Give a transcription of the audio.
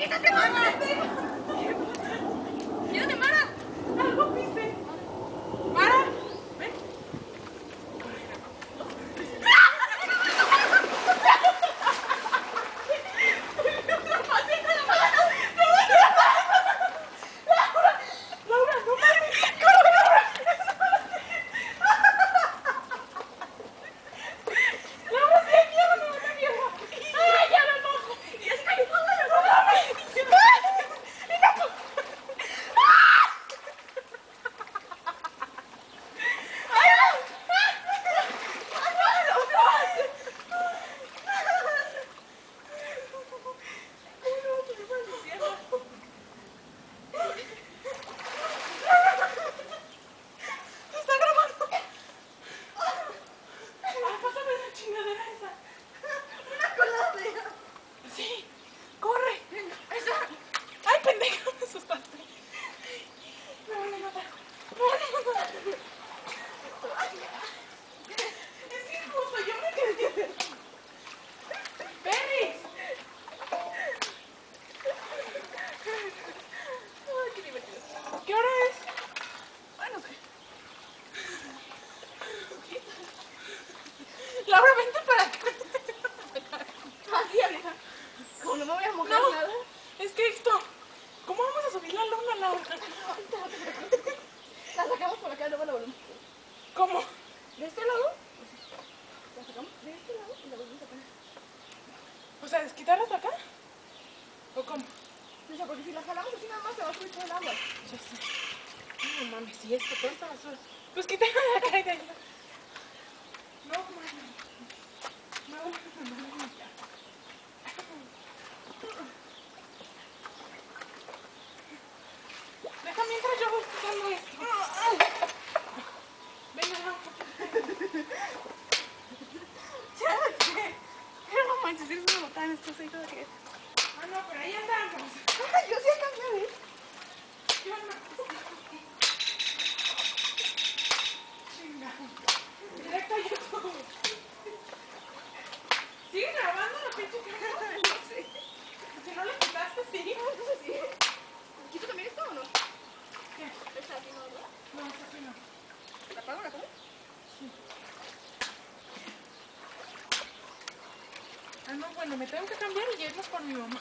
¡Quítate, Mara! ¡Quítate, Mara! Algo piste. Mara, ven. Laura, no mames. Laura, sí hay miedo, no me da miedo. ¡Ay, ya me mojo! ¡Y ya se cayó! ¡No mames! ¡Está grabando! ¡Ay, pásame la chingadera esa! ¡Una colada! ¡Sí! ¡Corre! Venga, esa. ¡Ay, pendeja! Me asustaste. Me van a matar. Me van a matar. Es injusto, yo me quedé. ¡Perris! Ay, qué divertido. ¿Qué hora es? Ay, no sé. Laura, vente para acá. Así, amiga. Como no me voy a mojar No, nada. es que esto... ¿Cómo vamos a subir la luna, Laura? La sacamos por acá, luego la volvemos. ¿Cómo? De este lado. La sacamos de este lado y la volvemos a poner. O sea, ¿desquitarla hasta acá? ¿O cómo? O sea, porque si la jalamos así nada más se va a subir todo el agua. Ya sé. No mames, si esto, toda esta basura. Pues quítala de acá y de allá. No mames. No mames. Deja mientras yo voy quitando esto. Venga, no. Ya sé. Pero no manches, eres una botana, estás ahí toda que... Ah, no, pero ahí andamos. Yo sí alcancé a ver. ¿Qué onda? Venga. Directo a YouTube. ¿Sigues grabando la pinche cámara? No sé. Si no le quitaste, sí. No sé si... ¿Quito también esto o no? ¿Qué? Esta aquí no, ¿verdad? No, eso sí no. ¿La apago, la pongo? Sí. Ah, no, bueno, me tengo que cambiar y ya irnos por mi mamá.